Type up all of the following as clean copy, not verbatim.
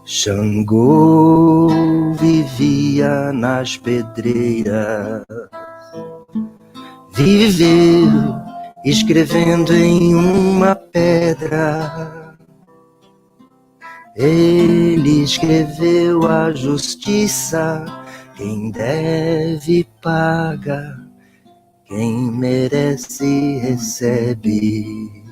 Xangô vivia nas pedreiras, viveu escrevendo em uma pedra. Ele escreveu a justiça, quem deve paga, quem merece recebe.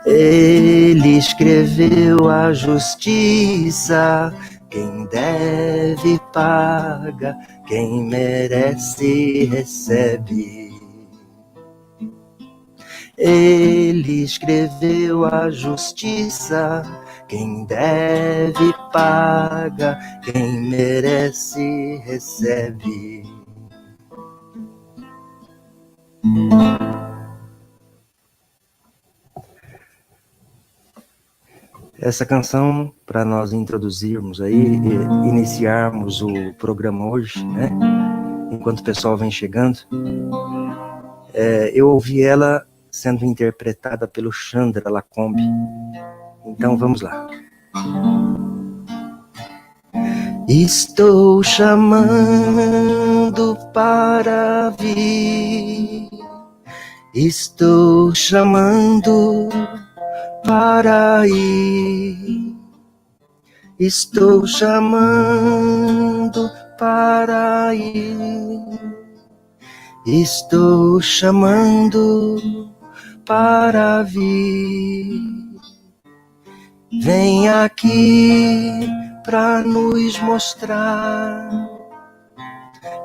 Ele escreveu a justiça, quem deve paga, quem merece recebe. Ele escreveu a justiça, quem deve paga, quem merece recebe. Essa canção, para nós introduzirmos aí, iniciarmos o programa hoje, né? Enquanto o pessoal vem chegando, eu ouvi ela sendo interpretada pelo Chandra Lacombe. Então vamos lá. Estou chamando para vir, estou chamando para ir, estou chamando para ir, estou chamando para vir. Vem aqui pra nos mostrar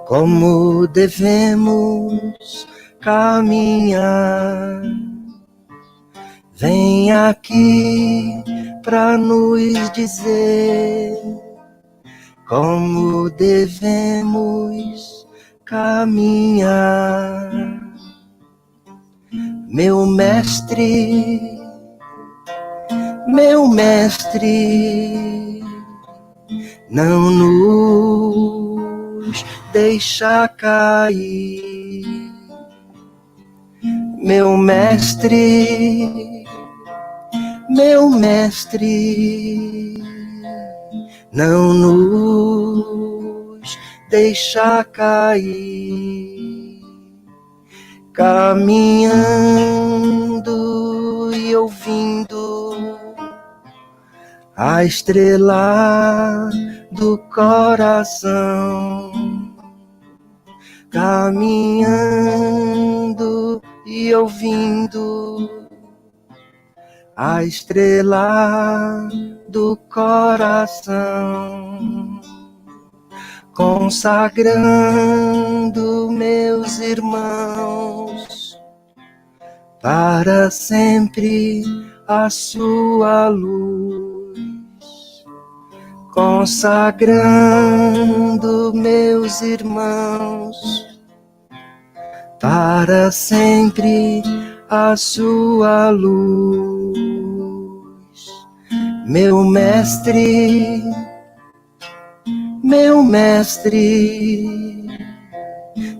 como devemos caminhar. Vem aqui pra nos dizer como devemos caminhar. Meu mestre, não nos deixa cair. Meu mestre, não nos deixa cair. Caminhando e ouvindo a estrela do coração. Caminhando e ouvindo a estrela do coração, consagrando meus irmãos para sempre a sua luz, consagrando meus irmãos para sempre a sua luz. Meu mestre,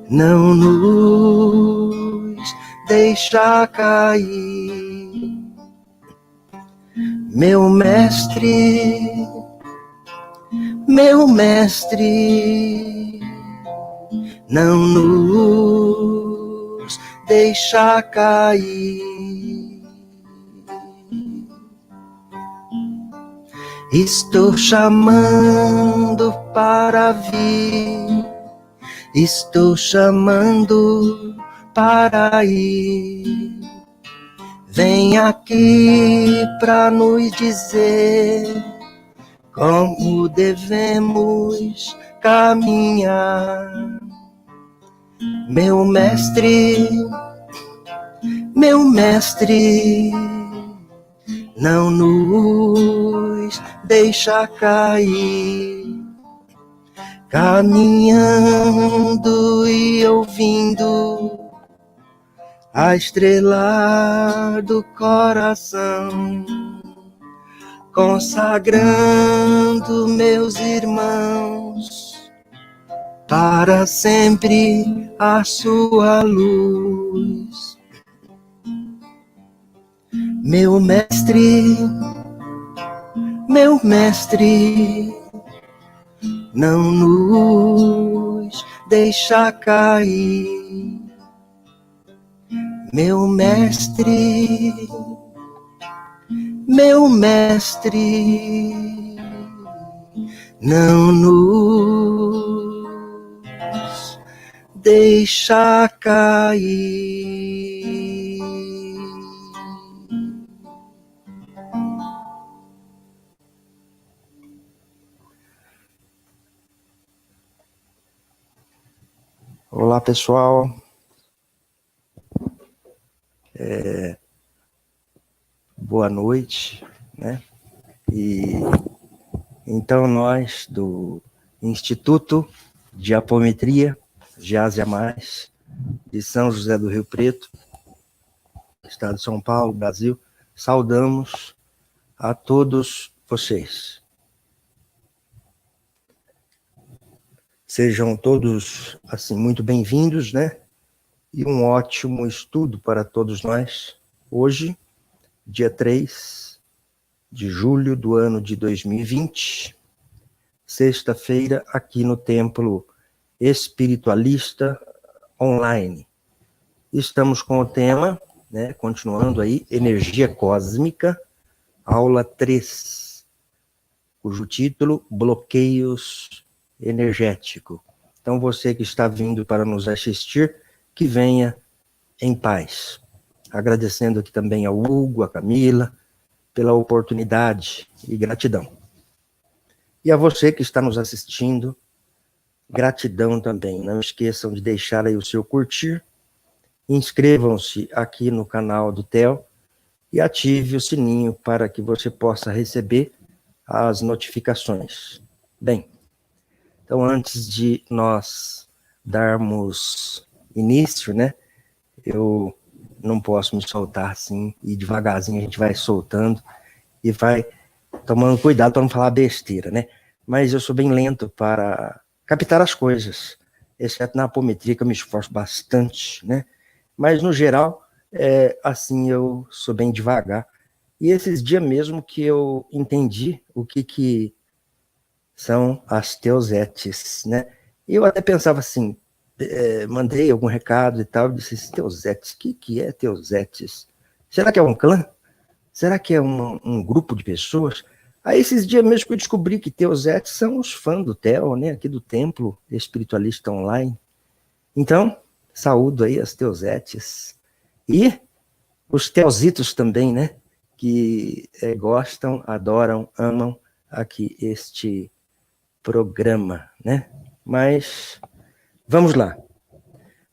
não nos deixa cair. Meu mestre, não nos deixa cair. Estou chamando para vir, estou chamando para ir. Vem aqui para nos dizer como devemos caminhar. Meu mestre, não nos deixa cair. Caminhando e ouvindo a estrela do coração, consagrando meus irmãos para sempre a sua luz. Meu mestre, meu mestre, não nos deixa cair. Meu mestre, não nos deixa cair. Olá, pessoal. Boa noite, né? E então nós do Instituto de Apometria Gease a Mais de São José do Rio Preto, Estado de São Paulo, Brasil, saudamos a todos vocês. Sejam todos assim muito bem-vindos, né? E um ótimo estudo para todos nós hoje, dia 3 de julho do ano de 2020, sexta-feira, aqui no Templo Espiritualista Online. Estamos com o tema, né, continuando aí, Energia Cósmica, aula 3, cujo título, Bloqueios Energéticos. Então, você que está vindo para nos assistir, que venha em paz. Agradecendo aqui também ao Hugo, a Camila, pela oportunidade e gratidão. E a você que está nos assistindo, gratidão também. Não esqueçam de deixar aí o seu curtir, inscrevam-se aqui no canal do Theo e ative o sininho para que você possa receber as notificações. Bem, então antes de nós darmos início, né, eu não posso me soltar assim, e devagarzinho a gente vai soltando e vai tomando cuidado para não falar besteira, né? Mas eu sou bem lento para captar as coisas, exceto na apometria, que eu me esforço bastante, né? Mas, no geral, assim, eu sou bem devagar. E esses dias mesmo que eu entendi o que são as teusetes, né? E eu até pensava assim, mandei algum recado e tal, disse, teusetes, o que é teusetes? Será que é um clã? Será que é um grupo de pessoas? Aí esses dias mesmo que eu descobri que teusetes são os fãs do Theo, né? Aqui do Templo Espiritualista Online. Então, saúdo aí as teusetes. E os teositos também, né? Que gostam, adoram, amam aqui este programa, né? Mas vamos lá.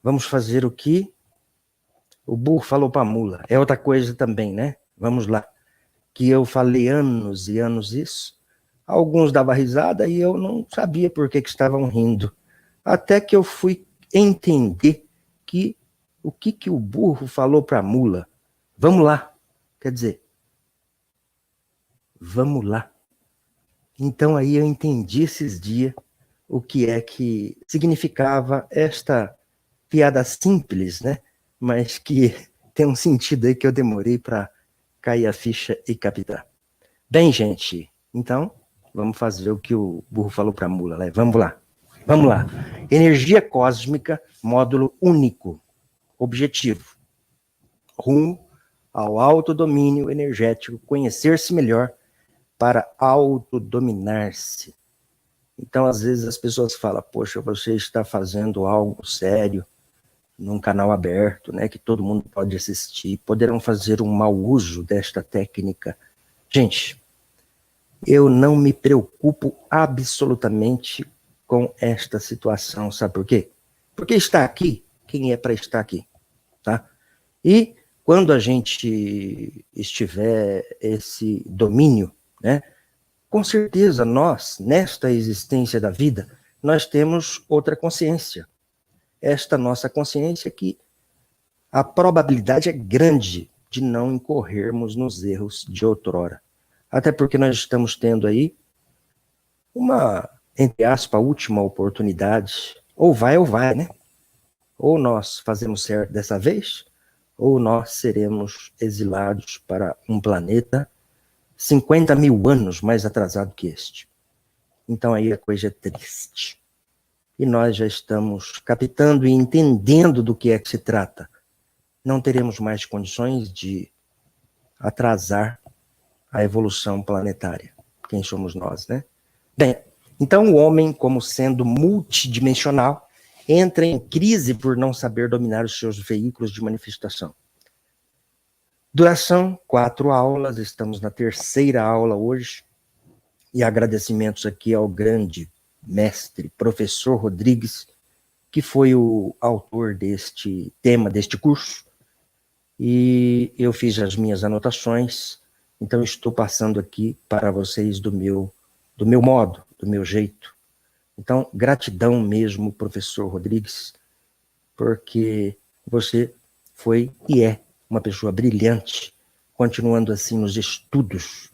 Vamos fazer o que o burro falou para a mula. É outra coisa também, né? Vamos lá. Que eu falei anos e anos isso. Alguns davam risada e eu não sabia por que estavam rindo. Até que eu fui entender que o que o burro falou para a mula. Vamos lá. Quer dizer, vamos lá. Então aí eu entendi esses dias o que é que significava esta piada simples, né? Mas que tem um sentido aí que eu demorei para cair a ficha e captar. Bem, gente, então vamos fazer o que o burro falou para a mula, né? Vamos lá. Vamos lá. Energia cósmica, módulo único. Objetivo: rumo ao autodomínio energético, conhecer-se melhor para autodominar-se. Então, às vezes as pessoas falam, poxa, você está fazendo algo sério num canal aberto, né, que todo mundo pode assistir, poderão fazer um mau uso desta técnica. Gente, eu não me preocupo absolutamente com esta situação, sabe por quê? Porque está aqui quem é para estar aqui, tá? E quando a gente estiver esse domínio, né, com certeza nós, nesta existência da vida, nós temos outra consciência. Esta nossa consciência que a probabilidade é grande de não incorrermos nos erros de outrora. Até porque nós estamos tendo aí uma, entre aspas, última oportunidade. Ou vai, né? Ou nós fazemos certo dessa vez, ou nós seremos exilados para um planeta 50 mil anos mais atrasado que este. Então aí a coisa é triste. E nós já estamos captando e entendendo do que é que se trata. Não teremos mais condições de atrasar a evolução planetária. Quem somos nós, né? Bem, então o homem, como sendo multidimensional, entra em crise por não saber dominar os seus veículos de manifestação. Duração, 4 aulas, estamos na 3ª aula hoje, e agradecimentos aqui ao grande mestre, professor Rodrigues, que foi o autor deste tema, deste curso, e eu fiz as minhas anotações, então estou passando aqui para vocês do meu modo, do meu jeito. Então, gratidão mesmo, professor Rodrigues, porque você foi e é uma pessoa brilhante, continuando assim nos estudos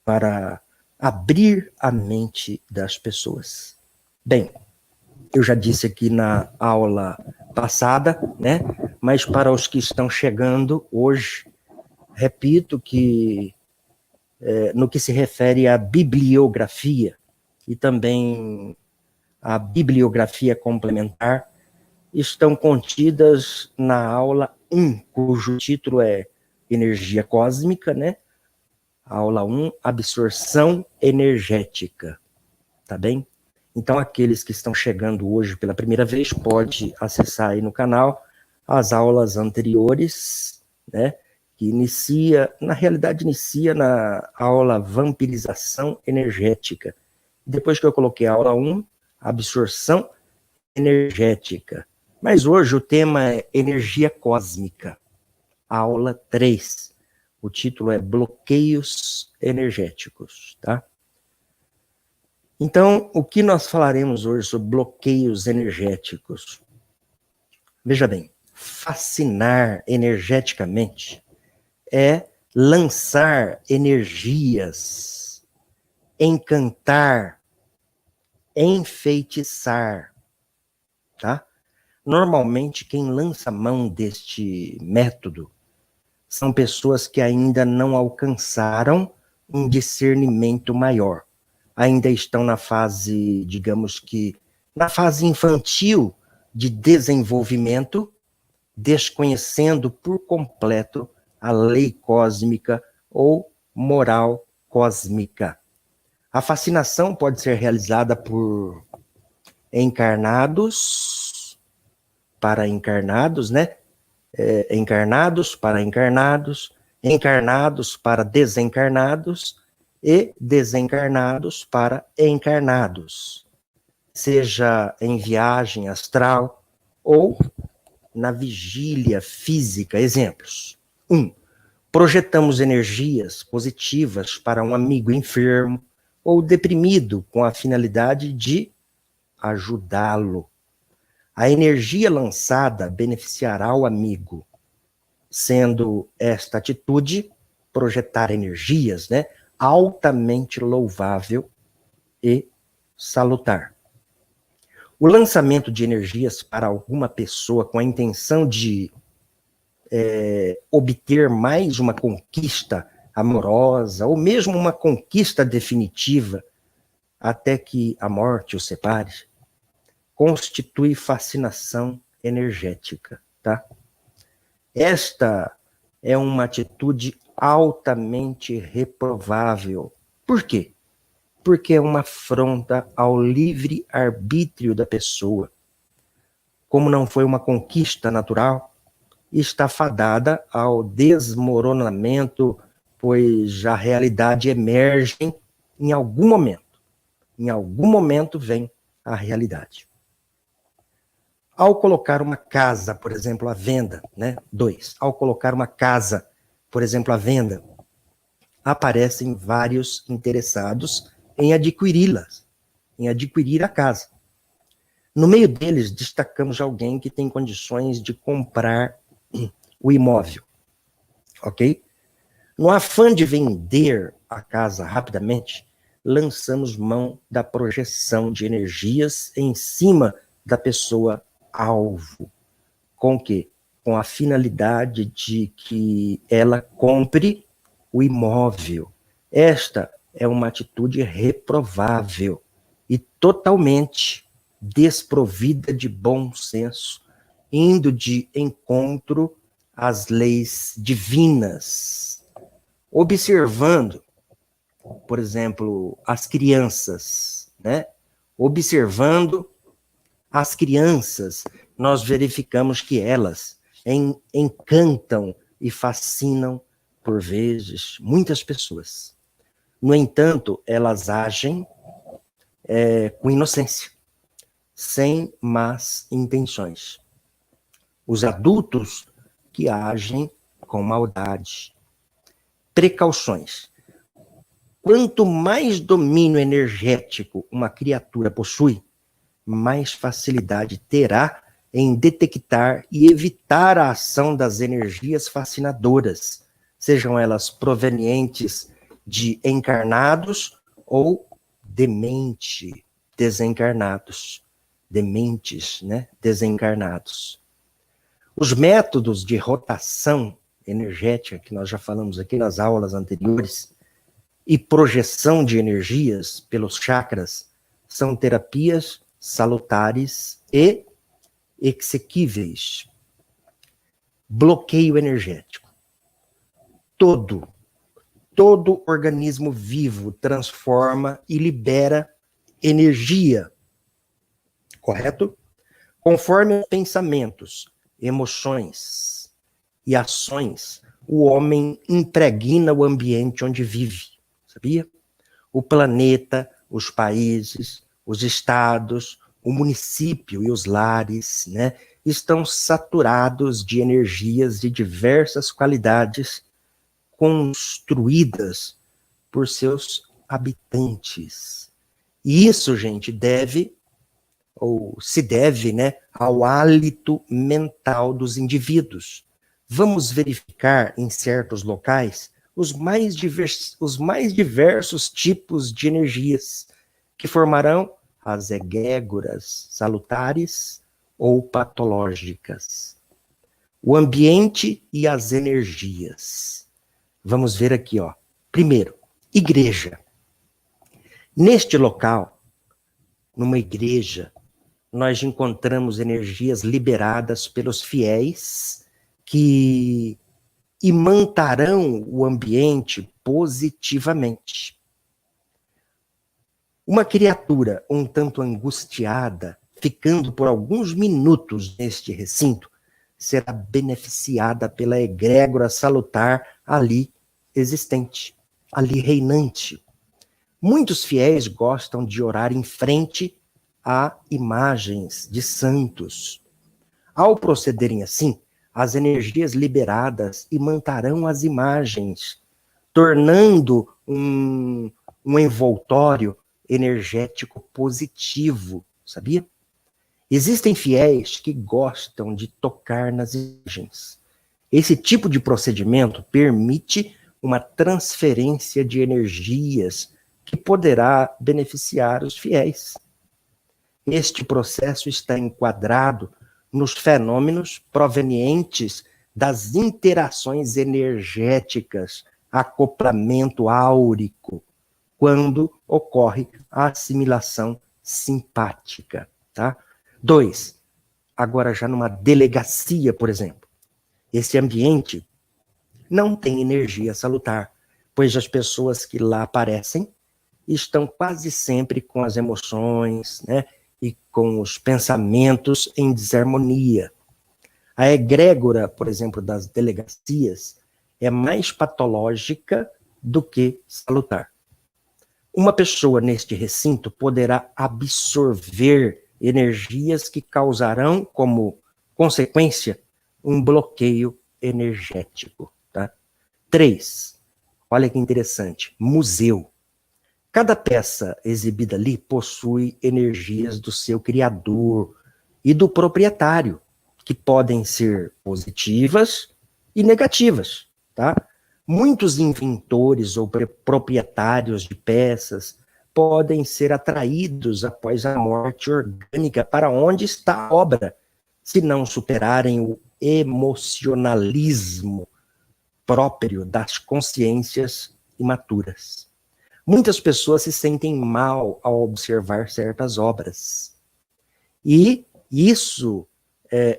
para abrir a mente das pessoas. Bem, eu já disse aqui na aula passada, né? Mas para os que estão chegando hoje, repito que no que se refere à bibliografia e também à bibliografia complementar, estão contidas na aula 1, cujo título é Energia Cósmica, né? Aula 1, Absorção Energética, tá bem? Então, aqueles que estão chegando hoje pela primeira vez, pode acessar aí no canal as aulas anteriores, né? Que na realidade, inicia na aula Vampirização Energética. Depois que eu coloquei a aula 1, Absorção Energética. Mas hoje o tema é Energia Cósmica, aula 3. O título é Bloqueios Energéticos, tá? Então, o que nós falaremos hoje sobre bloqueios energéticos? Veja bem, fascinar energeticamente é lançar energias, encantar, enfeitiçar, tá? Normalmente, quem lança mão deste método são pessoas que ainda não alcançaram um discernimento maior. Ainda estão na fase, digamos que, na fase infantil de desenvolvimento, desconhecendo por completo a lei cósmica ou moral cósmica. A fascinação pode ser realizada por encarnados para encarnados, né? Encarnados para encarnados, encarnados para desencarnados e desencarnados para encarnados, seja em viagem astral ou na vigília física. Exemplos. 1. Projetamos energias positivas para um amigo enfermo ou deprimido com a finalidade de ajudá-lo. A energia lançada beneficiará o amigo, sendo esta atitude, projetar energias, né, altamente louvável e salutar. O lançamento de energias para alguma pessoa com a intenção de obter mais uma conquista amorosa, ou mesmo uma conquista definitiva, até que a morte o separe, constitui fascinação energética, tá? Esta é uma atitude altamente reprovável. Por quê? Porque é uma afronta ao livre-arbítrio da pessoa. Como não foi uma conquista natural, está fadada ao desmoronamento, pois a realidade emerge em algum momento. Em algum momento vem a realidade. Ao colocar uma casa, por exemplo, à venda, né? 2. Ao colocar uma casa, por exemplo, à venda, aparecem vários interessados em adquiri-las, em adquirir a casa. No meio deles, destacamos alguém que tem condições de comprar o imóvel, ok? No afã de vender a casa rapidamente, lançamos mão da projeção de energias em cima da pessoa alvo. Com o quê? Com a finalidade de que ela compre o imóvel, Esta é uma atitude reprovável e totalmente desprovida de bom senso, indo de encontro às leis divinas, observando, por exemplo, as crianças, né? Observando as crianças, nós verificamos que elas encantam e fascinam, por vezes, muitas pessoas. No entanto, elas agem com inocência, sem más intenções. Os adultos que agem com maldade. Precauções. Quanto mais domínio energético uma criatura possui, mais facilidade terá em detectar e evitar a ação das energias fascinadoras, sejam elas provenientes de encarnados ou desencarnados. Dementes, né? Desencarnados. Os métodos de rotação energética, que nós já falamos aqui nas aulas anteriores, e projeção de energias pelos chakras, são terapias salutares e exequíveis. Bloqueio energético. Todo organismo vivo transforma e libera energia, correto? Conforme os pensamentos, emoções e ações, o homem impregna o ambiente onde vive, sabia? O planeta, os países, os estados, o município e os lares, né, estão saturados de energias de diversas qualidades construídas por seus habitantes. E isso, gente, se deve, né, ao hálito mental dos indivíduos. Vamos verificar em certos locais os mais diversos tipos de energias que formarão as egrégoras salutares ou patológicas. O ambiente e as energias. Vamos ver aqui, ó. Primeiro, igreja. Neste local, numa igreja, nós encontramos energias liberadas pelos fiéis que imantarão o ambiente positivamente. Uma criatura um tanto angustiada, ficando por alguns minutos neste recinto, será beneficiada pela egrégora salutar ali existente, ali reinante. Muitos fiéis gostam de orar em frente a imagens de santos. Ao procederem assim, as energias liberadas imantarão as imagens, tornando um envoltório energético positivo, sabia? Existem fiéis que gostam de tocar nas imagens. Esse tipo de procedimento permite uma transferência de energias que poderá beneficiar os fiéis. Este processo está enquadrado nos fenômenos provenientes das interações energéticas, acoplamento áurico, quando ocorre a assimilação simpática, tá? 2, agora já numa delegacia, por exemplo, esse ambiente não tem energia salutar, pois as pessoas que lá aparecem estão quase sempre com as emoções, né, e com os pensamentos em desarmonia. A egrégora, por exemplo, das delegacias, é mais patológica do que salutar. Uma pessoa neste recinto poderá absorver energias que causarão, como consequência, um bloqueio energético. Tá? 3, olha que interessante, museu. Cada peça exibida ali possui energias do seu criador e do proprietário, que podem ser positivas e negativas, tá? Muitos inventores ou proprietários de peças podem ser atraídos após a morte orgânica para onde está a obra, se não superarem o emocionalismo próprio das consciências imaturas. Muitas pessoas se sentem mal ao observar certas obras. E isso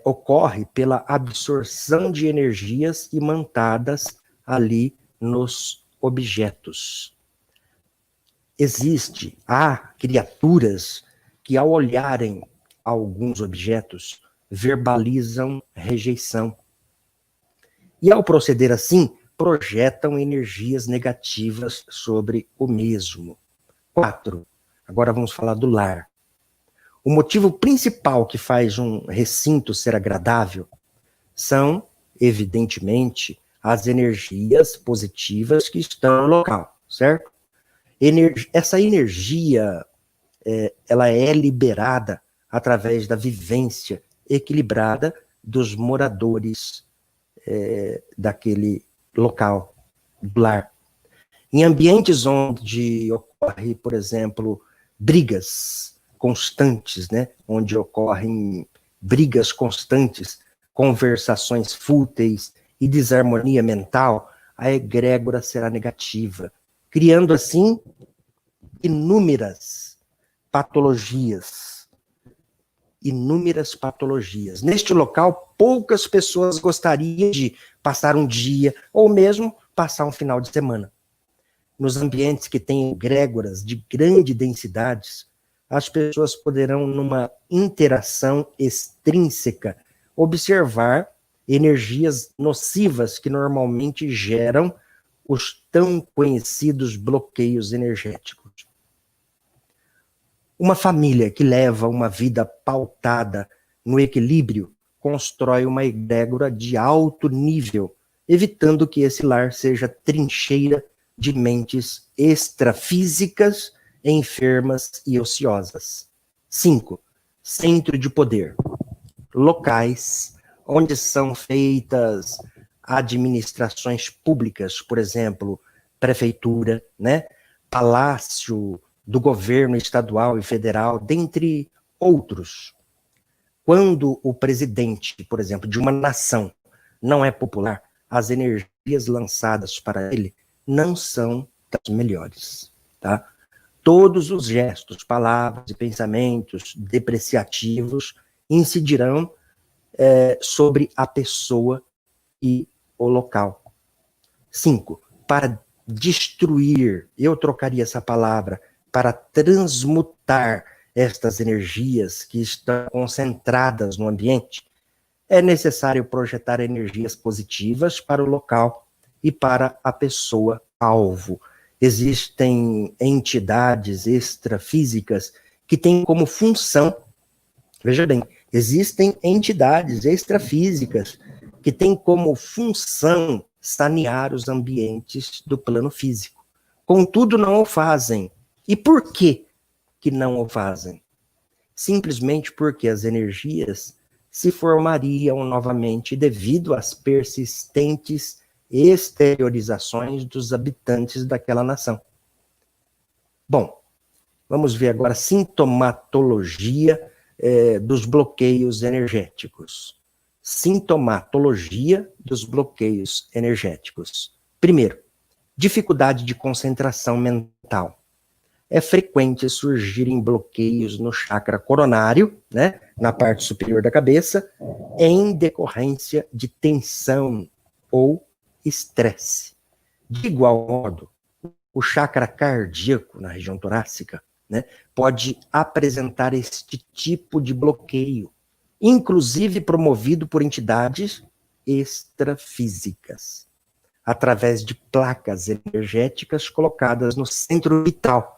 ocorre pela absorção de energias imantadas ali nos objetos. Há criaturas que, ao olharem alguns objetos, verbalizam rejeição. E, ao proceder assim, projetam energias negativas sobre o mesmo. 4. Agora vamos falar do lar. O motivo principal que faz um recinto ser agradável são, evidentemente, as energias positivas que estão no local, certo? Essa energia, ela é liberada através da vivência equilibrada dos moradores daquele local, do lar. Em ambientes onde ocorre, por exemplo, brigas constantes, né? Onde ocorrem brigas constantes, conversações fúteis e desarmonia mental, a egrégora será negativa, criando assim inúmeras patologias. Neste local, poucas pessoas gostariam de passar um dia ou mesmo passar um final de semana. Nos ambientes que têm egrégoras de grande densidade, as pessoas poderão, numa interação extrínseca, observar energias nocivas que normalmente geram os tão conhecidos bloqueios energéticos. Uma família que leva uma vida pautada no equilíbrio constrói uma egrégora de alto nível, evitando que esse lar seja trincheira de mentes extrafísicas, enfermas e ociosas. 5. Centro de poder. Locais onde são feitas administrações públicas, por exemplo, prefeitura, né? Palácio do governo estadual e federal, dentre outros. Quando o presidente, por exemplo, de uma nação não é popular, as energias lançadas para ele não são das melhores, tá? Todos os gestos, palavras e pensamentos depreciativos incidirão sobre a pessoa e o local. 5. Para destruir, eu trocaria essa palavra, para transmutar estas energias que estão concentradas no ambiente, é necessário projetar energias positivas para o local e para a pessoa alvo. Existem entidades extrafísicas que têm como função, veja bem, existem entidades extrafísicas que têm como função sanear os ambientes do plano físico. Contudo, não o fazem. E por que não o fazem? Simplesmente porque as energias se formariam novamente devido às persistentes exteriorizações dos habitantes daquela nação. Bom, vamos ver agora a sintomatologia dos bloqueios energéticos. Sintomatologia dos bloqueios energéticos. Primeiro, dificuldade de concentração mental. É frequente surgirem bloqueios no chakra coronário, né, na parte superior da cabeça, em decorrência de tensão ou estresse. De igual modo, o chakra cardíaco, na região torácica, né, pode apresentar este tipo de bloqueio, inclusive promovido por entidades extrafísicas, através de placas energéticas colocadas no centro vital.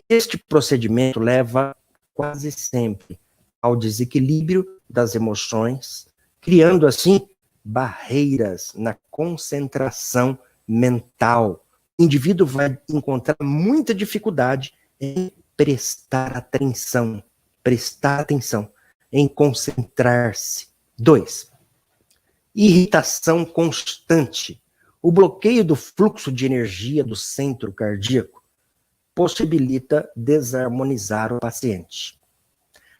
Este procedimento leva quase sempre ao desequilíbrio das emoções, criando assim barreiras na concentração mental. O indivíduo vai encontrar muita dificuldade em prestar atenção, em concentrar-se. 2. Irritação constante. O bloqueio do fluxo de energia do centro cardíaco possibilita desarmonizar o paciente.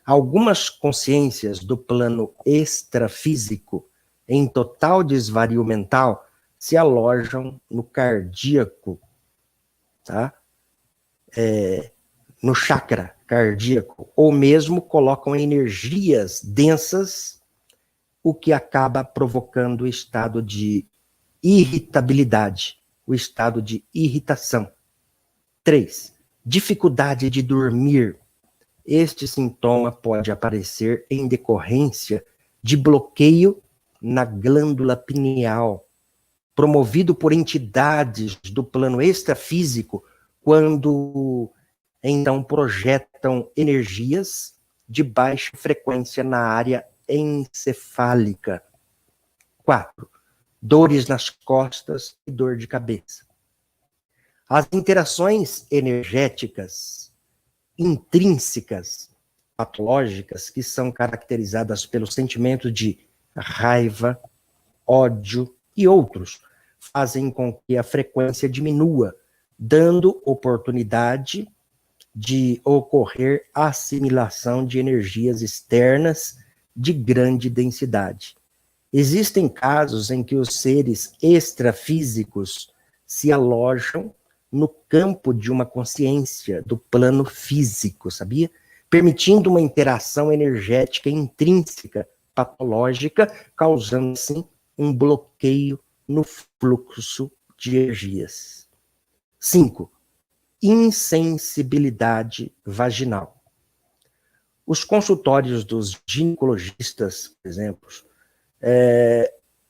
Algumas consciências do plano extrafísico, em total desvario mental, se alojam no cardíaco tá? No chakra cardíaco, ou mesmo colocam energias densas, o que acaba provocando o estado de irritabilidade, o estado de irritação. 3. Dificuldade de dormir. Este sintoma pode aparecer em decorrência de bloqueio na glândula pineal, promovido por entidades do plano extrafísico, quando então projetam energias de baixa frequência na área encefálica. 4. Dores nas costas e dor de cabeça. As interações energéticas intrínsecas, patológicas, que são caracterizadas pelo sentimento de raiva, ódio e outros, fazem com que a frequência diminua, dando oportunidade de ocorrer assimilação de energias externas de grande densidade. Existem casos em que os seres extrafísicos se alojam no campo de uma consciência do plano físico, sabia? Permitindo uma interação energética intrínseca, patológica, causando, assim, um bloqueio no fluxo de energias. 5. Insensibilidade vaginal. Os consultórios dos ginecologistas, por exemplo,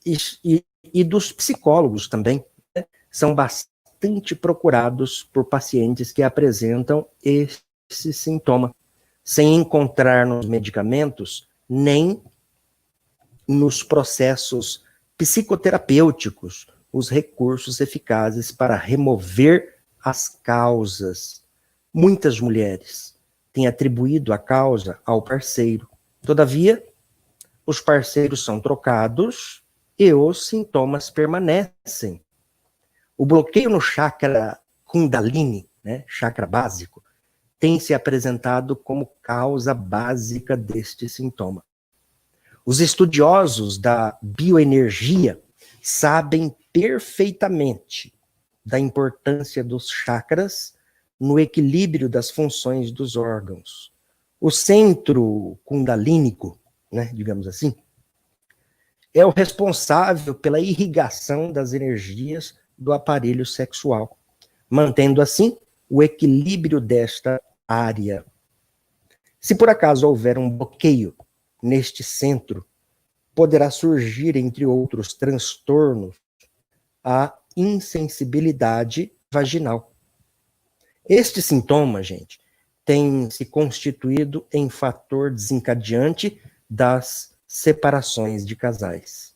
e dos psicólogos também, né, são bastante procurados por pacientes que apresentam esse sintoma, sem encontrar nos medicamentos nem nos processos psicoterapêuticos os recursos eficazes para remover as causas. Muitas mulheres têm atribuído a causa ao parceiro. Todavia, os parceiros são trocados e os sintomas permanecem. O bloqueio no chakra Kundalini, né, chakra básico, tem se apresentado como causa básica deste sintoma. Os estudiosos da bioenergia sabem perfeitamente da importância dos chakras no equilíbrio das funções dos órgãos. O centro kundalínico, né, digamos assim, é o responsável pela irrigação das energias do aparelho sexual, mantendo assim o equilíbrio desta área. Se por acaso houver um bloqueio neste centro, poderá surgir, entre outros transtornos, a insensibilidade vaginal. Este sintoma, gente, tem se constituído em fator desencadeante das separações de casais.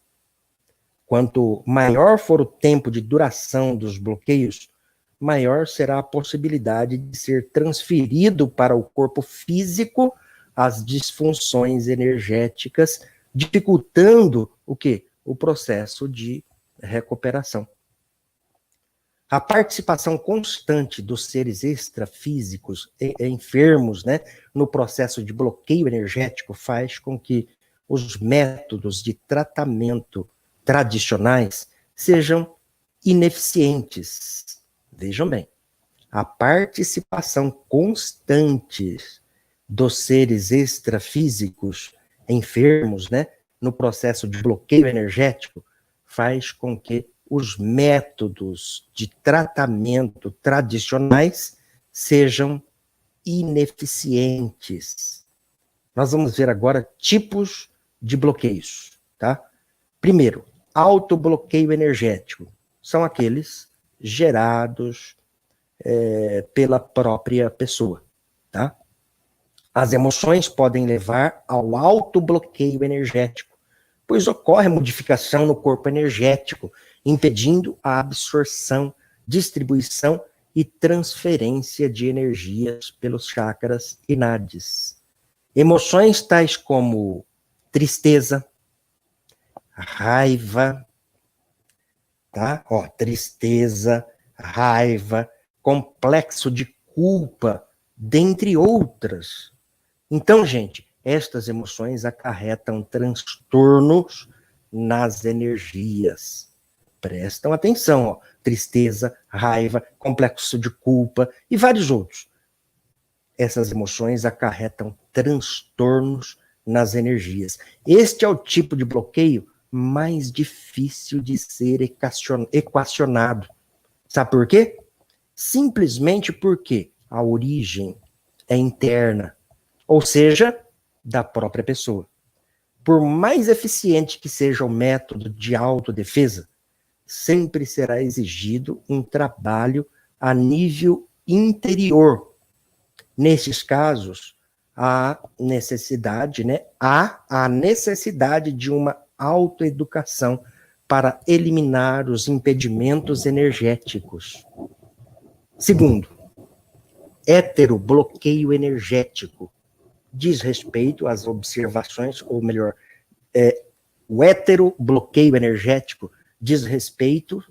Quanto maior for o tempo de duração dos bloqueios, maior será a possibilidade de ser transferido para o corpo físico as disfunções energéticas, dificultando o quê? O processo de recuperação. A participação constante dos seres extrafísicos enfermos, né, no processo de bloqueio energético faz com que os métodos de tratamento tradicionais sejam ineficientes. Vejam bem, a participação constante dos seres extrafísicos enfermos, né, no processo de bloqueio energético faz com que os métodos de tratamento tradicionais sejam ineficientes. Nós vamos ver agora tipos de bloqueios, tá? Primeiro, autobloqueio energético. São aqueles gerados pela própria pessoa, tá? As emoções podem levar ao autobloqueio energético, pois ocorre modificação no corpo energético, impedindo a absorção, distribuição e transferência de energias pelos chakras e nadis. Emoções tais como tristeza, raiva, tá? Ó, tristeza, raiva, complexo de culpa, dentre outras. Então, gente, estas emoções acarretam transtornos nas energias. prestam atenção, ó, tristeza, raiva, complexo de culpa e vários outros. Essas emoções acarretam transtornos nas energias. Este é o tipo de bloqueio mais difícil de ser equacionado. Sabe por quê? Simplesmente porque a origem é interna, ou seja, da própria pessoa. Por mais eficiente que seja o método de autodefesa, sempre será exigido um trabalho a nível interior. Nesses casos, há necessidade de uma autoeducação para eliminar os impedimentos energéticos. Segundo, heterobloqueio energético diz respeito às observações, ou melhor, o heterobloqueio energético diz respeito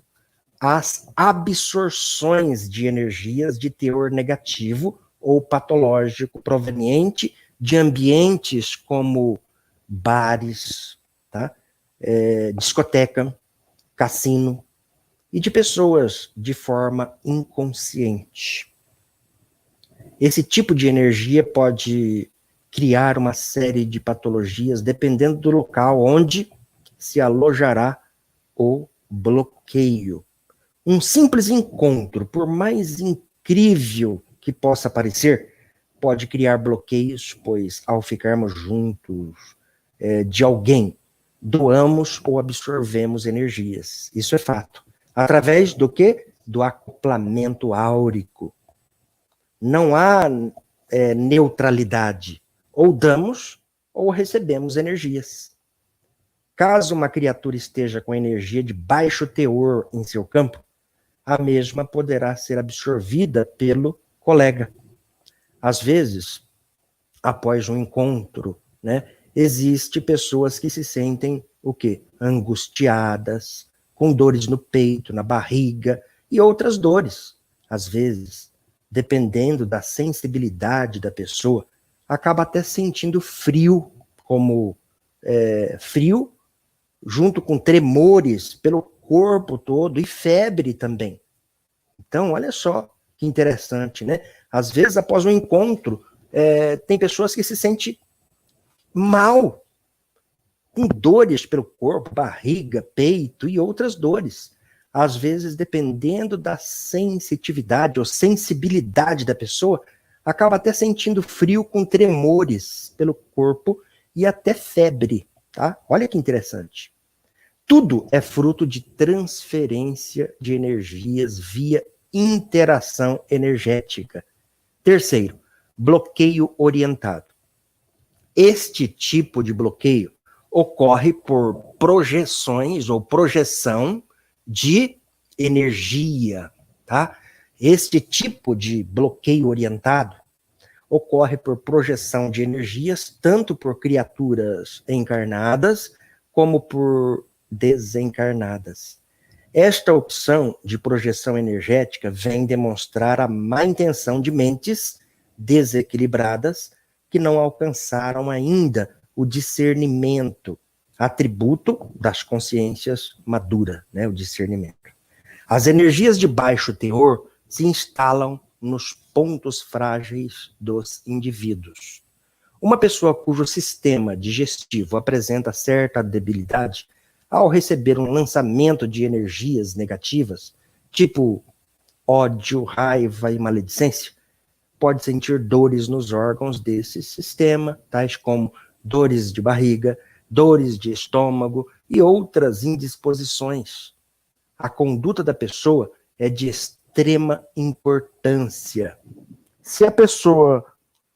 às absorções de energias de teor negativo ou patológico proveniente de ambientes como bares, tá? Discoteca, cassino, e de pessoas de forma inconsciente. Esse tipo de energia pode criar uma série de patologias dependendo do local onde se alojará o bloqueio. Um simples encontro, por mais incrível que possa parecer, pode criar bloqueios, pois ao ficarmos juntos de alguém, doamos ou absorvemos energias. Isso é fato. Através do quê? Do acoplamento áurico. Não há neutralidade. Ou damos ou recebemos energias. Caso uma criatura esteja com energia de baixo teor em seu campo, a mesma poderá ser absorvida pelo colega. Às vezes, após um encontro, existe pessoas que se sentem o quê? Angustiadas, com dores no peito, na barriga e outras dores. Às vezes, dependendo da sensibilidade da pessoa, acaba até sentindo frio, como frio, junto com tremores pelo corpo todo e febre também. Então, olha só que interessante, né? Às vezes, após um encontro, tem pessoas que se sentem mal, com dores pelo corpo, barriga, peito e outras dores. Às vezes, dependendo da sensitividade ou sensibilidade da pessoa, acaba até sentindo frio com tremores pelo corpo e até febre, tá? Olha que interessante. Tudo é fruto de transferência de energias via interação energética. Terceiro, bloqueio orientado. Este tipo de bloqueio ocorre por projeções ou projeção de energia, tá? Este tipo de bloqueio orientado ocorre por projeção de energias, tanto por criaturas encarnadas como por desencarnadas. Esta opção de projeção energética vem demonstrar a má intenção de mentes desequilibradas que não alcançaram ainda o discernimento, atributo das consciências maduras, o discernimento. As energias de baixo teor se instalam nos pontos frágeis dos indivíduos. Uma pessoa cujo sistema digestivo apresenta certa debilidade, ao receber um lançamento de energias negativas, tipo ódio, raiva e maledicência, pode sentir dores nos órgãos desse sistema, tais como dores de barriga, dores de estômago e outras indisposições. A conduta da pessoa é de extrema importância. Se a pessoa,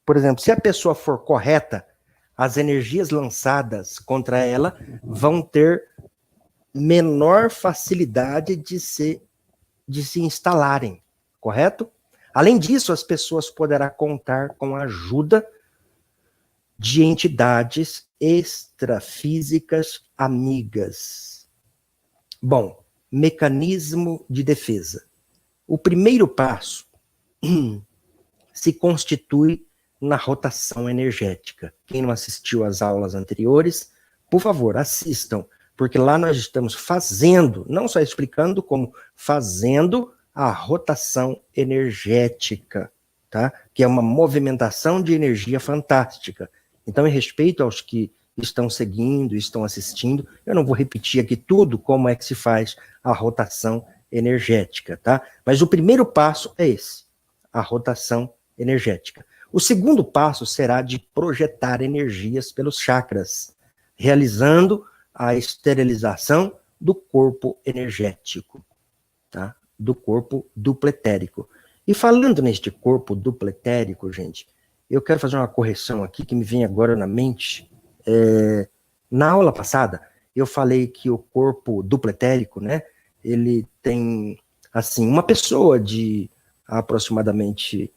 por exemplo, se a pessoa for correta, as energias lançadas contra ela vão ter menor facilidade de se instalarem, correto? Além disso, as pessoas poderão contar com a ajuda de entidades extrafísicas amigas. Bom, mecanismo de defesa. O primeiro passo se constitui na rotação energética. Quem não assistiu às aulas anteriores, por favor, assistam Porque lá nós estamos fazendo, não só explicando, como fazendo a rotação energética, tá? Que é uma movimentação de energia fantástica. Então, em respeito aos que estão seguindo, estão assistindo, eu não vou repetir aqui tudo como é que se faz a rotação energética, tá? Mas o primeiro passo é esse, a rotação energética. O segundo passo será de projetar energias pelos chakras, realizando a esterilização do corpo energético, tá? Do corpo dupletérico. E falando neste corpo dupletérico, gente, eu quero fazer uma correção aqui que me vem agora na mente. Na aula passada, eu falei que o corpo dupletérico, né, ele tem, assim, uma pessoa de aproximadamente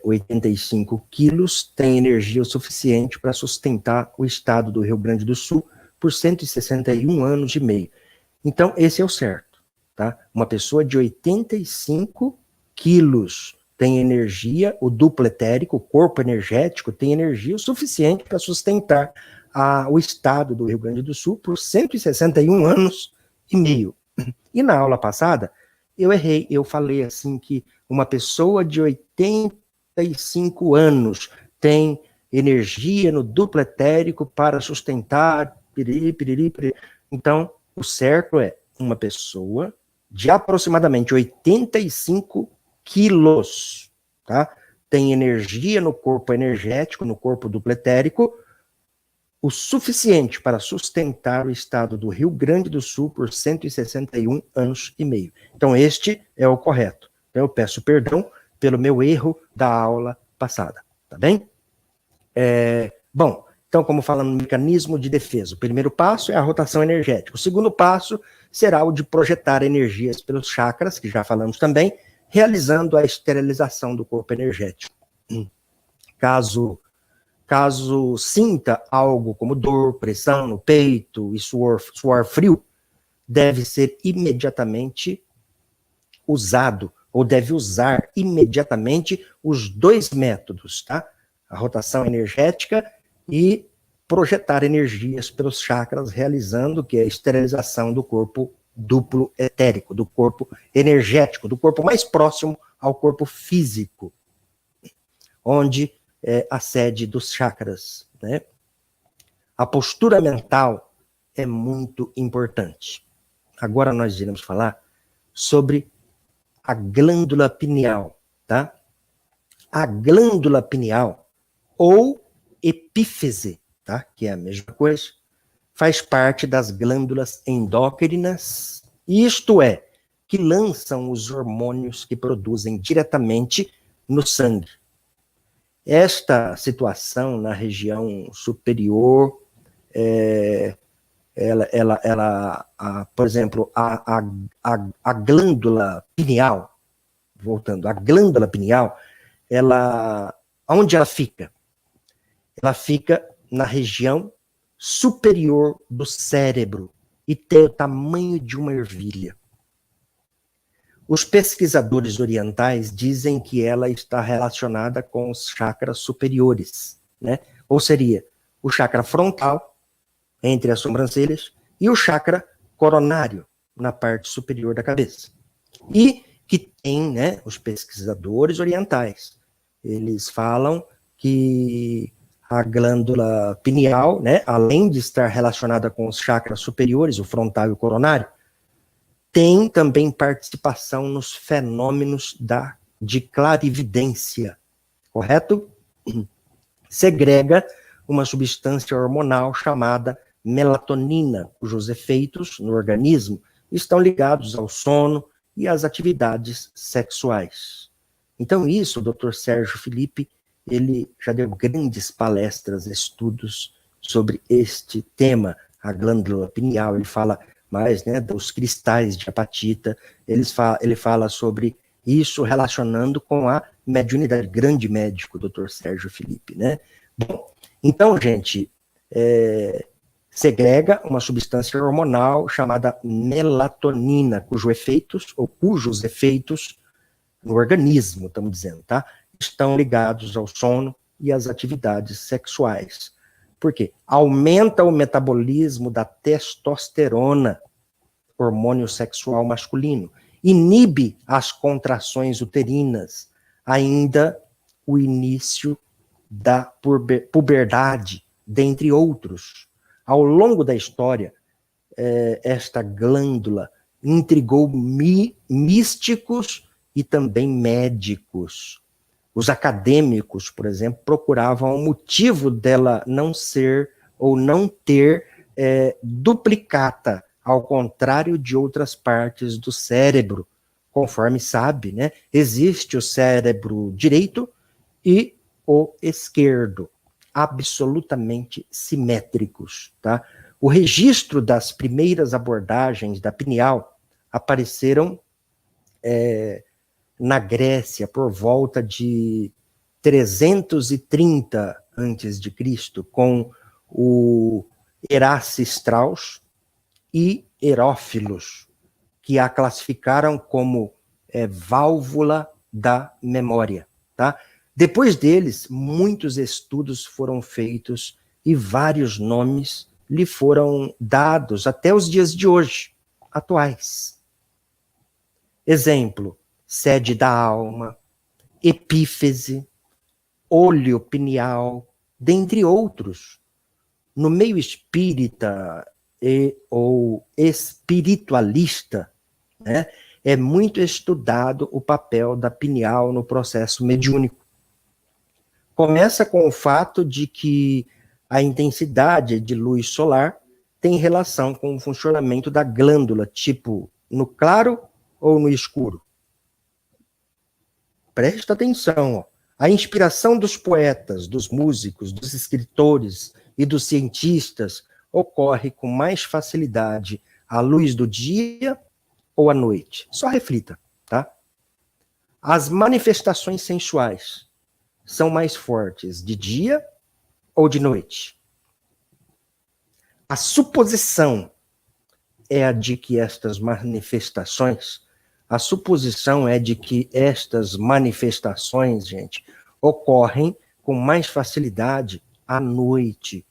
85 quilos tem energia o suficiente para sustentar o estado do Rio Grande do Sul por 161 anos e meio. Então, esse é o certo, tá? Uma pessoa de 85 quilos tem energia, o duplo etérico, o corpo energético, tem energia o suficiente para sustentar o estado do Rio Grande do Sul por 161 anos e meio. E na aula passada, eu errei, eu falei assim que uma pessoa de 85 anos tem energia no duplo etérico para sustentar, piriri, piriri, piriri. Então, o certo é uma pessoa de aproximadamente 85 quilos, tá? Tem energia no corpo energético, no corpo duplo etérico, o suficiente para sustentar o estado do Rio Grande do Sul por 161 anos e meio. Então, este é o correto. Então, eu peço perdão pelo meu erro da aula passada, tá bem? Bom, então, como falando no mecanismo de defesa, o primeiro passo é a rotação energética. O segundo passo será o de projetar energias pelos chakras, que já falamos também, realizando a esterilização do corpo energético. Caso sinta algo como dor, pressão no peito e suor frio, deve ser imediatamente usado, ou deve usar imediatamente os dois métodos, tá? A rotação energética e projetar energias pelos chakras, realizando que é a esterilização do corpo duplo etérico, do corpo energético, do corpo mais próximo ao corpo físico, onde a sede dos chakras, né? A postura mental é muito importante. Agora nós iremos falar sobre a glândula pineal, tá? A glândula pineal, ou epífise, tá? Que é a mesma coisa, faz parte das glândulas endócrinas, isto é, que lançam os hormônios que produzem diretamente no sangue. Esta situação na região superior, por exemplo, a glândula pineal, voltando, a glândula pineal, onde ela fica? Ela fica na região superior do cérebro e tem o tamanho de uma ervilha. Os pesquisadores orientais dizem que ela está relacionada com os chakras superiores, né? Ou seria o chakra frontal, entre as sobrancelhas, e o chakra coronário, na parte superior da cabeça. E que tem, né, os pesquisadores orientais, eles falam que a glândula pineal, né, além de estar relacionada com os chakras superiores, o frontal e o coronário, tem também participação nos fenômenos de clarividência, correto? Segrega uma substância hormonal chamada melatonina, cujos efeitos no organismo estão ligados ao sono e às atividades sexuais. Então isso, o Dr. Sérgio Felipe, ele já deu grandes palestras, estudos sobre este tema, a glândula pineal. Ele fala mais, né, dos cristais de apatita, ele fala sobre isso relacionando com a mediunidade, grande médico, Dr. Sérgio Felipe, né? Bom, então, gente, segrega uma substância hormonal chamada melatonina, cujos efeitos no organismo, estamos dizendo, tá? Estão ligados ao sono e às atividades sexuais. Por quê? Aumenta o metabolismo da testosterona, hormônio sexual masculino. Inibe as contrações uterinas, ainda o início da puberdade, dentre outros. Ao longo da história, esta glândula intrigou místicos e também médicos. Os acadêmicos, por exemplo, procuravam o motivo dela não ser ou não ter duplicata, ao contrário de outras partes do cérebro. Conforme sabe, né, existe o cérebro direito e o esquerdo, absolutamente simétricos, tá? O registro das primeiras abordagens da pineal apareceram na Grécia por volta de 330 a.C., com o Erasmo Strauss e Herófilos, que a classificaram como válvula da memória, tá? Depois deles, muitos estudos foram feitos e vários nomes lhe foram dados até os dias de hoje, atuais. Exemplo, sede da alma, epífise, olho pineal, dentre outros. No meio espírita ou espiritualista, né, é muito estudado o papel da pineal no processo mediúnico. Começa com o fato de que a intensidade de luz solar tem relação com o funcionamento da glândula, tipo no claro ou no escuro. Presta atenção, ó. A inspiração dos poetas, dos músicos, dos escritores e dos cientistas ocorre com mais facilidade à luz do dia ou à noite. Só reflita, tá? As manifestações sensuais são mais fortes de dia ou de noite? A suposição é a de que estas manifestações, gente, ocorrem com mais facilidade à noite,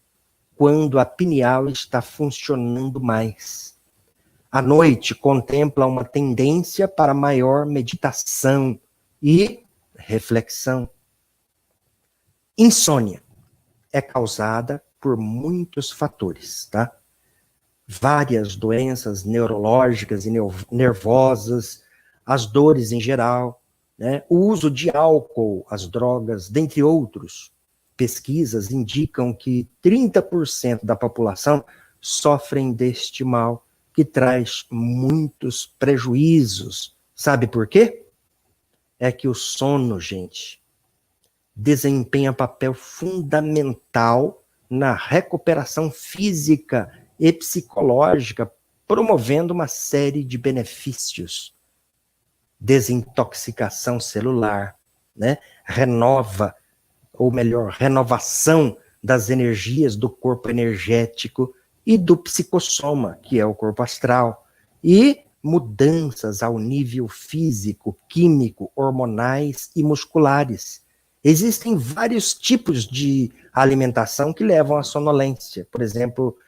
quando a pineal está funcionando mais. A noite contempla uma tendência para maior meditação e reflexão. Insônia é causada por muitos fatores, tá? Várias doenças neurológicas e nervosas, as dores em geral, né? O uso de álcool, as drogas, dentre outros. Pesquisas indicam que 30% da população sofrem deste mal, que traz muitos prejuízos. Sabe por quê? É que o sono, gente, desempenha papel fundamental na recuperação física e psicológica, promovendo uma série de benefícios. Desintoxicação celular, né? Renovação das energias do corpo energético e do psicossoma, que é o corpo astral, e mudanças ao nível físico, químico, hormonais e musculares. Existem vários tipos de alimentação que levam à sonolência, por exemplo,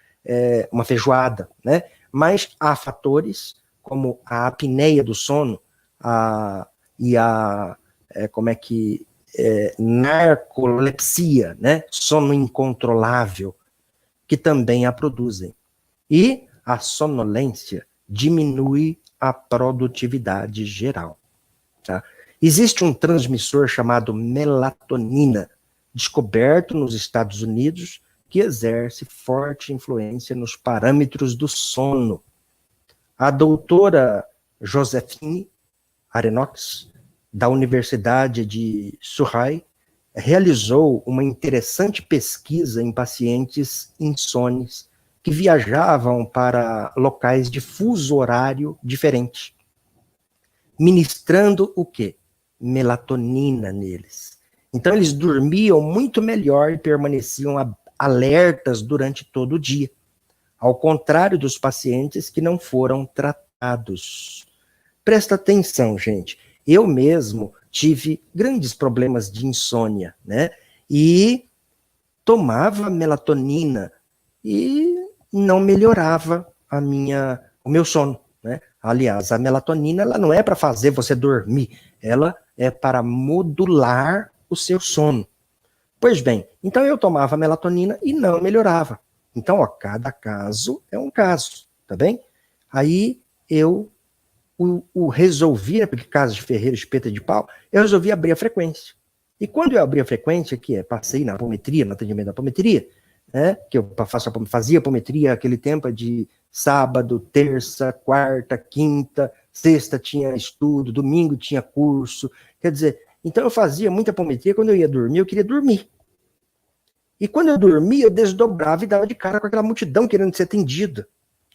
uma feijoada, né? Mas há fatores como a apneia do sono narcolepsia, né? Sono incontrolável, que também a produzem. E a sonolência diminui a produtividade geral, tá? Existe um transmissor chamado melatonina, descoberto nos Estados Unidos, que exerce forte influência nos parâmetros do sono. A doutora Josephine Arenox, da Universidade de Surrey, realizou uma interessante pesquisa em pacientes insones que viajavam para locais de fuso horário diferente, ministrando o quê? Melatonina neles. Então eles dormiam muito melhor e permaneciam alertas durante todo o dia, ao contrário dos pacientes que não foram tratados. Presta atenção, gente. Eu mesmo tive grandes problemas de insônia, né? E tomava melatonina e não melhorava o meu sono, né? Aliás, a melatonina ela não é para fazer você dormir, ela é para modular o seu sono. Pois bem, então eu tomava melatonina e não melhorava. Então, ó, cada caso é um caso, tá bem? Aí eu resolvi, né, porque casa de ferreiro, espeta de pau, eu resolvi abrir a frequência. E quando eu abri a frequência, que é, passei na apometria, no atendimento da apometria, né, que eu fazia apometria aquele tempo de sábado, terça, quarta, quinta, sexta tinha estudo, domingo tinha curso, quer dizer, então eu fazia muita apometria, quando eu ia dormir, eu queria dormir. E quando eu dormia, eu desdobrava e dava de cara com aquela multidão querendo ser atendida.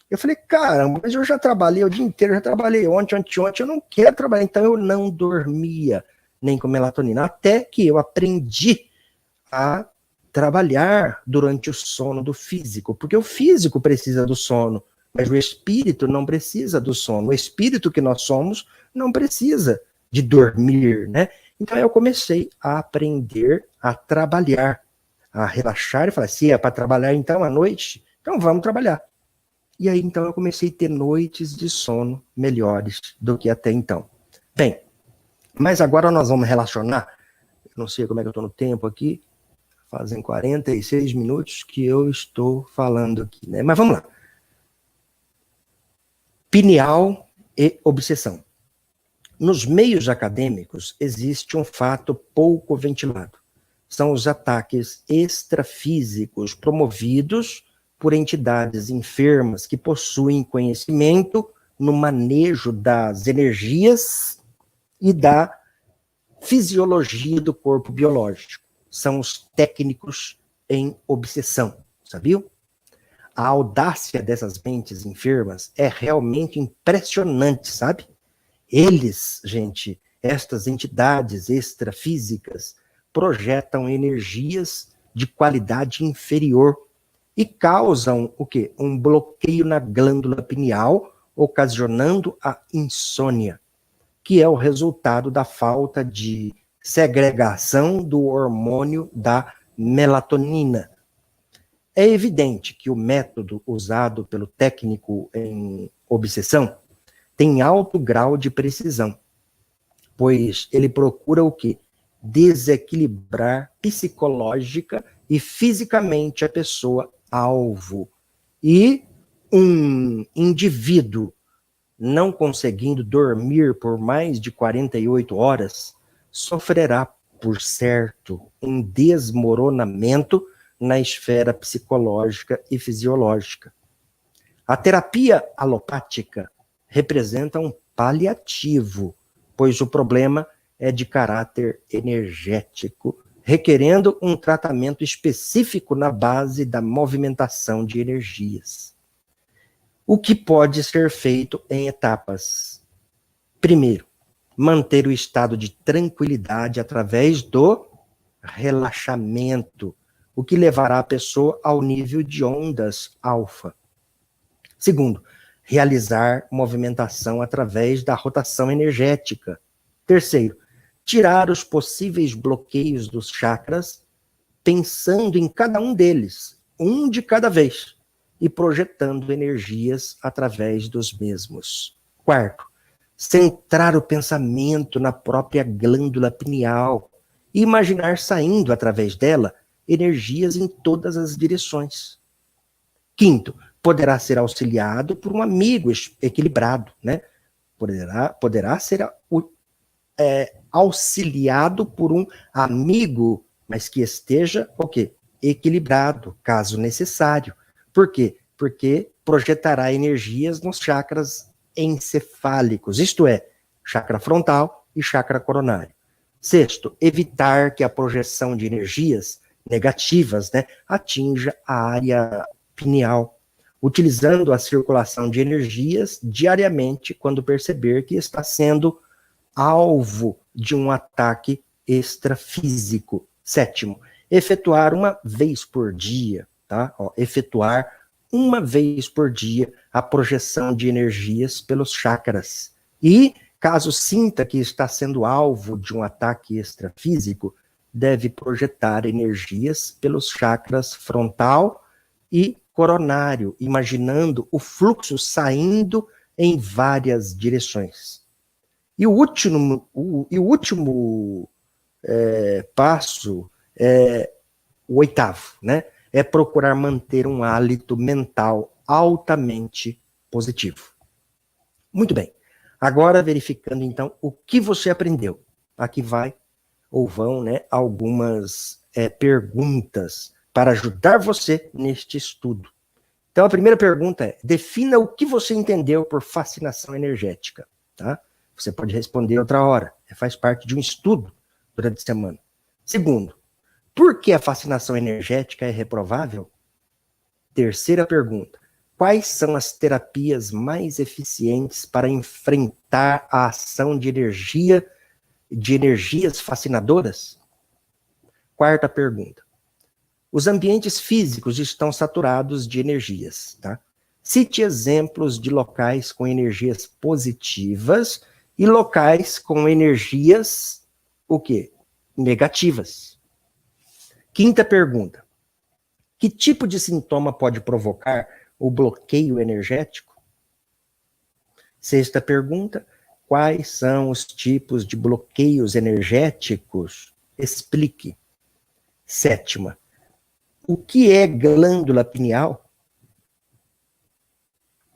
Eu falei, caramba, mas eu já trabalhei o dia inteiro, já trabalhei ontem, eu não quero trabalhar. Então eu não dormia nem com melatonina, até que eu aprendi a trabalhar durante o sono do físico, porque o físico precisa do sono, mas o espírito não precisa do sono. O espírito que nós somos não precisa de dormir, né? Então eu comecei a aprender a trabalhar, a relaxar e falar, se é para trabalhar então à noite, então vamos trabalhar. E aí, então, eu comecei a ter noites de sono melhores do que até então. Bem, mas agora nós vamos relacionar, eu não sei como é que eu estou no tempo aqui, fazem 46 minutos que eu estou falando aqui, né? Mas vamos lá. Pineal e obsessão. Nos meios acadêmicos, existe um fato pouco ventilado. São os ataques extrafísicos promovidos por entidades enfermas que possuem conhecimento no manejo das energias e da fisiologia do corpo biológico. São os técnicos em obsessão, sabiam? A audácia dessas mentes enfermas é realmente impressionante, sabe? Eles, gente, estas entidades extrafísicas, projetam energias de qualidade inferior e causam o quê? Um bloqueio na glândula pineal, ocasionando a insônia, que é o resultado da falta de segregação do hormônio da melatonina. É evidente que o método usado pelo técnico em obsessão tem alto grau de precisão, pois ele procura o quê? Desequilibrar psicológica e fisicamente a pessoa alvo. E um indivíduo não conseguindo dormir por mais de 48 horas sofrerá, por certo, um desmoronamento na esfera psicológica e fisiológica. A terapia alopática representa um paliativo, pois o problema é de caráter energético, requerendo um tratamento específico na base da movimentação de energias. O que pode ser feito em etapas? Primeiro, manter o estado de tranquilidade através do relaxamento, o que levará a pessoa ao nível de ondas alfa. Segundo, realizar movimentação através da rotação energética. Terceiro, tirar os possíveis bloqueios dos chakras, pensando em cada um deles, um de cada vez, e projetando energias através dos mesmos. Quarto, centrar o pensamento na própria glândula pineal e imaginar saindo através dela energias em todas as direções. Quinto, poderá ser auxiliado por um amigo equilibrado, né? Poderá ser auxiliado por um amigo, mas que esteja o quê? Equilibrado, caso necessário. Por quê? Porque projetará energias nos chakras encefálicos, isto é, chakra frontal e chakra coronário. Sexto, evitar que a projeção de energias negativas, né, atinja a área pineal, utilizando a circulação de energias diariamente quando perceber que está sendo alvo de um ataque extrafísico. Sétimo, efetuar uma vez por dia, tá? Efetuar uma vez por dia a projeção de energias pelos chakras. E, caso sinta que está sendo alvo de um ataque extrafísico, deve projetar energias pelos chakras frontal e coronário, imaginando o fluxo saindo em várias direções. E o último passo, o oitavo, né? É procurar manter um hálito mental altamente positivo. Muito bem. Agora, verificando, então, o que você aprendeu. Aqui vai, ou vão, né, algumas perguntas para ajudar você neste estudo. Então, a primeira pergunta é, defina o que você entendeu por fascinação energética, tá? Você pode responder outra hora, faz parte de um estudo durante a semana. Segundo, por que a fascinação energética é reprovável? Terceira pergunta, quais são as terapias mais eficientes para enfrentar a ação de energias fascinadoras? Quarta pergunta, os ambientes físicos estão saturados de energias, tá? Cite exemplos de locais com energias positivas e locais com energias, o quê? Negativas. Quinta pergunta. Que tipo de sintoma pode provocar o bloqueio energético? Sexta pergunta. Quais são os tipos de bloqueios energéticos? Explique. Sétima. O que é glândula pineal?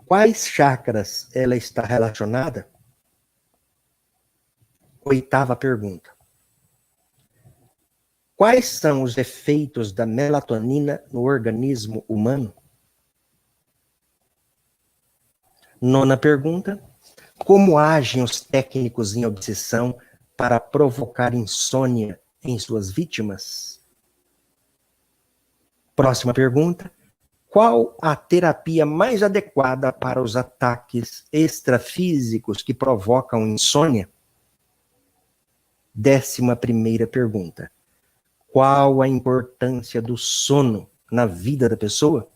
Quais chakras ela está relacionada? Oitava pergunta. Quais são os efeitos da melatonina no organismo humano? Nona pergunta. Como agem os técnicos em obsessão para provocar insônia em suas vítimas? Próxima pergunta. Qual a terapia mais adequada para os ataques extrafísicos que provocam insônia? 11ª pergunta. Qual a importância do sono na vida da pessoa?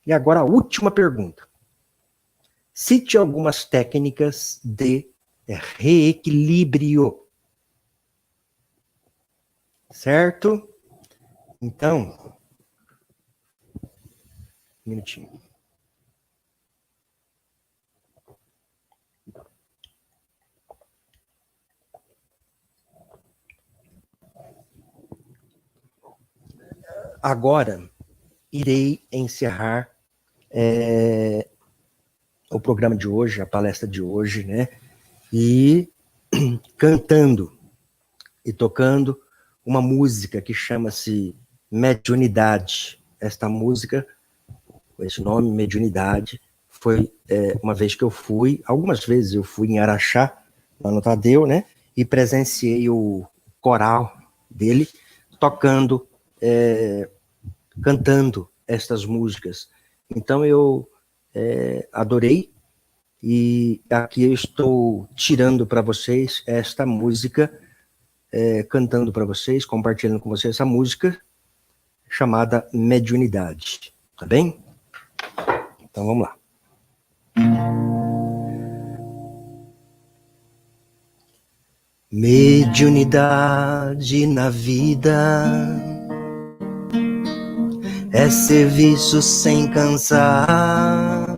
E agora a última pergunta. Cite algumas técnicas de reequilíbrio. Certo? Então, um minutinho. Agora, irei encerrar o programa de hoje, a palestra de hoje, né? E cantando e tocando uma música que chama-se Mediunidade. Esta música, com esse nome, Mediunidade, foi uma vez que eu fui, algumas vezes eu fui em Araxá, lá no Tadeu, né? E presenciei o coral dele tocando, cantando estas músicas. Então eu adorei, e aqui eu estou tirando para vocês esta música, cantando para vocês, compartilhando com vocês essa música chamada Mediunidade, tá bem? Então vamos lá. Mediunidade na vida é serviço sem cansar,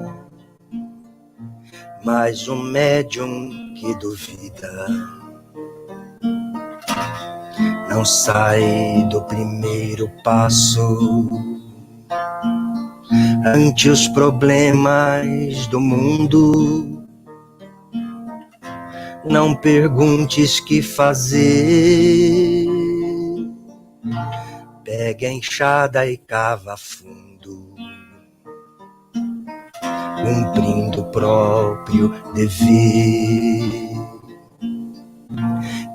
mas um médium que duvida não sai do primeiro passo. Ante os problemas do mundo, não perguntes que fazer. Pegue a enxada e cava fundo, cumprindo o próprio dever.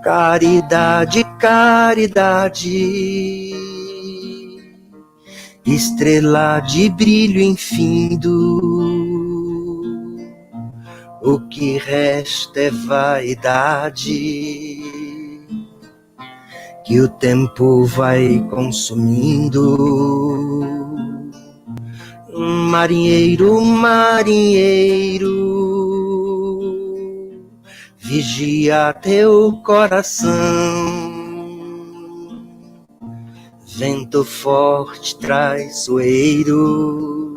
Caridade, caridade, estrela de brilho infindo, o que resta é vaidade, que o tempo vai consumindo. Marinheiro, marinheiro, vigia teu coração, vento forte traiçoeiro,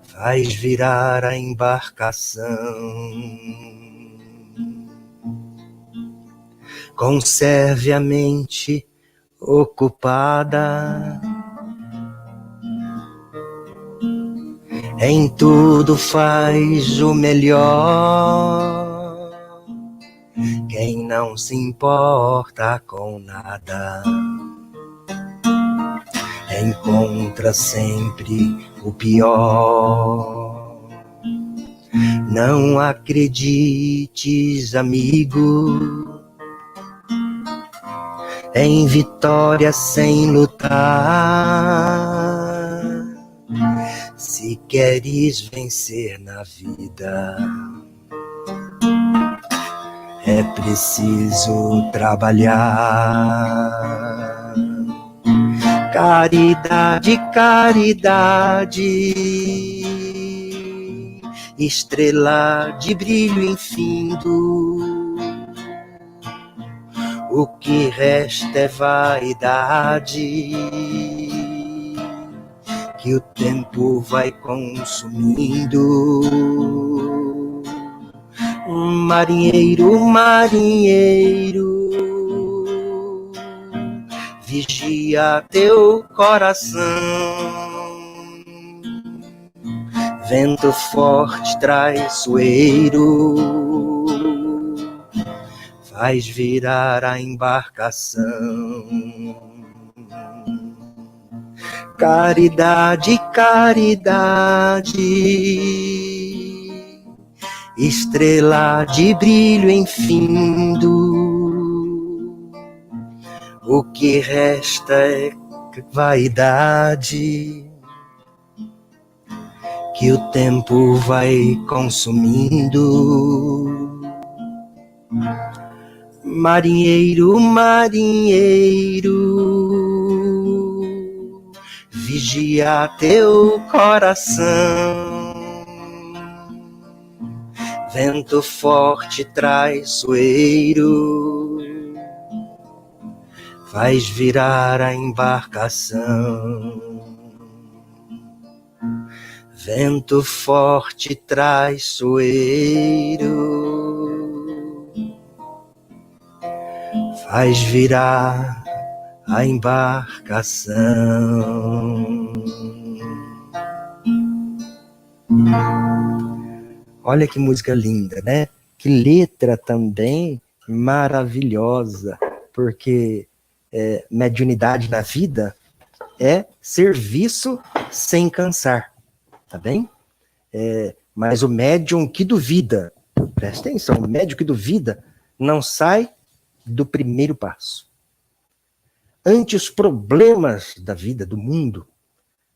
faz virar a embarcação. Conserve a mente ocupada, em tudo faz o melhor. Quem não se importa com nada encontra sempre o pior. Não acredites, amigo, em vitória sem lutar. Se queres vencer na vida, é preciso trabalhar. Caridade, caridade, estrela de brilho infindo. O que resta é vaidade, que o tempo vai consumindo. Marinheiro, marinheiro, vigia teu coração. Vento forte traiçoeiro, faz virar a embarcação. Caridade, caridade, estrela de brilho infindo. O que resta é vaidade, que o tempo vai consumindo. Marinheiro, marinheiro, vigia teu coração. Vento forte traiçoeiro, faz virar a embarcação. Vento forte traiçoeiro, faz virar a embarcação. Olha que música linda, né? Que letra também maravilhosa, porque mediunidade na vida é serviço sem cansar, tá bem? Mas o médium que duvida, presta atenção, o médium que duvida não sai do primeiro passo. Ante os problemas da vida, do mundo,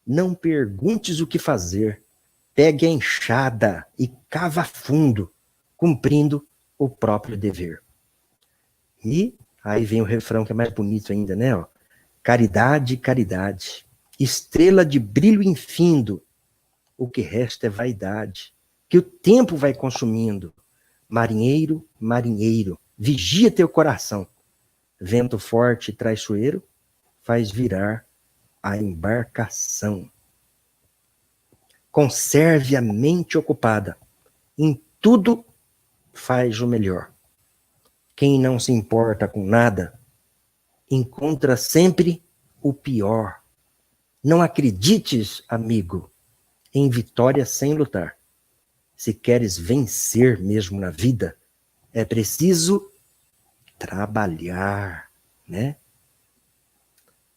não perguntes o que fazer. Pegue a enxada e cava fundo, cumprindo o próprio dever. E aí vem o refrão que é mais bonito ainda, né? Ó. Caridade, caridade, estrela de brilho infindo, o que resta é vaidade, que o tempo vai consumindo. Marinheiro, marinheiro, vigia teu coração. Vento forte e traiçoeiro faz virar a embarcação. Conserve a mente ocupada. Em tudo faz o melhor. Quem não se importa com nada, encontra sempre o pior. Não acredites, amigo, em vitória sem lutar. Se queres vencer mesmo na vida, é preciso trabalhar, né?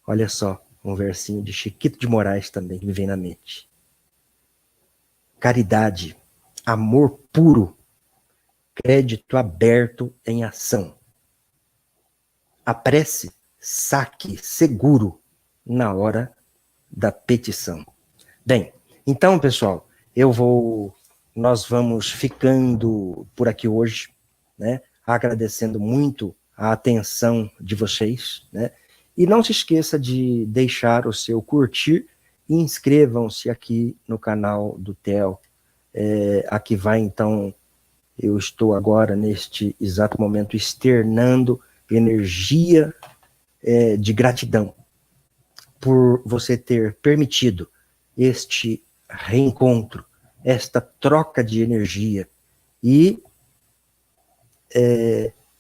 Olha só, um versinho de Chiquito de Moraes também que me vem na mente. Caridade, amor puro, crédito aberto em ação. A prece, saque seguro na hora da petição. Bem, então, pessoal, nós vamos ficando por aqui hoje, né? Agradecendo muito a atenção de vocês, né? E não se esqueça de deixar o seu curtir e inscrevam-se aqui no canal do Theo. Aqui vai, então, eu estou agora, neste exato momento, externando energia de gratidão por você ter permitido este reencontro, esta troca de energia e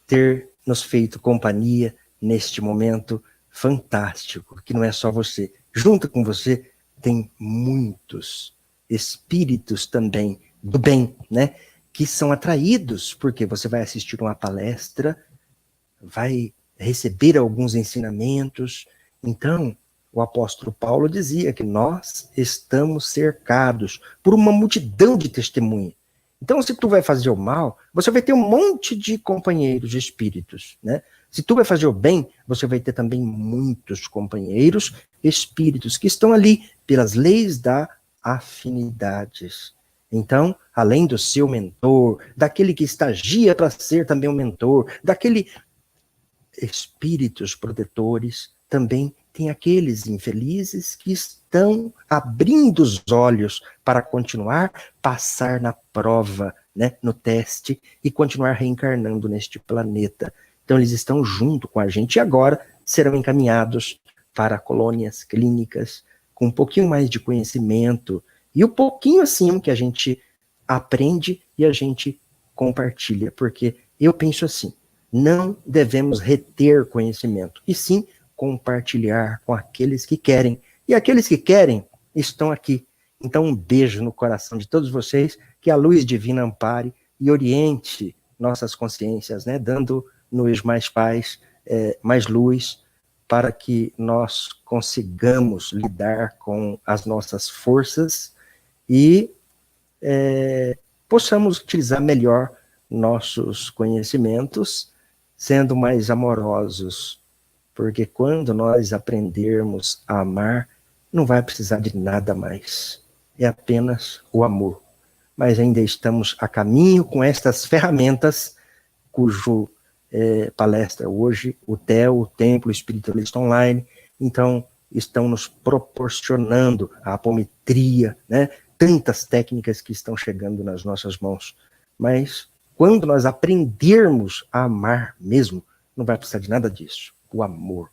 ter nos feito companhia neste momento fantástico, que não é só você. Junto com você tem muitos espíritos também do bem, né? Que são atraídos, porque você vai assistir uma palestra, vai receber alguns ensinamentos. Então, o apóstolo Paulo dizia que nós estamos cercados por uma multidão de testemunhas. Então, se tu vai fazer o mal, você vai ter um monte de companheiros de espíritos, né? Se tu vai fazer o bem, você vai ter também muitos companheiros espíritos que estão ali pelas leis da afinidades. Então, além do seu mentor, daquele que estagia para ser também um mentor, daquele espíritos protetores, também tem aqueles infelizes que estão abrindo os olhos para continuar, passar na prova, né, no teste e continuar reencarnando neste planeta. Então eles estão junto com a gente e agora serão encaminhados para colônias clínicas com um pouquinho mais de conhecimento e um pouquinho assim que a gente aprende e a gente compartilha, porque eu penso assim, não devemos reter conhecimento, e sim compartilhar com aqueles que querem. E aqueles que querem estão aqui. Então, um beijo no coração de todos vocês, que a luz divina ampare e oriente nossas consciências, né? Dando-nos mais paz, mais luz, para que nós consigamos lidar com as nossas forças e possamos utilizar melhor nossos conhecimentos, sendo mais amorosos, porque quando nós aprendermos a amar, não vai precisar de nada mais, é apenas o amor. Mas ainda estamos a caminho com estas ferramentas, cujo palestra hoje, o TEL, o Templo Espiritualista Online, então estão nos proporcionando a apometria, né? Tantas técnicas que estão chegando nas nossas mãos, mas quando nós aprendermos a amar mesmo, não vai precisar de nada disso. O amor.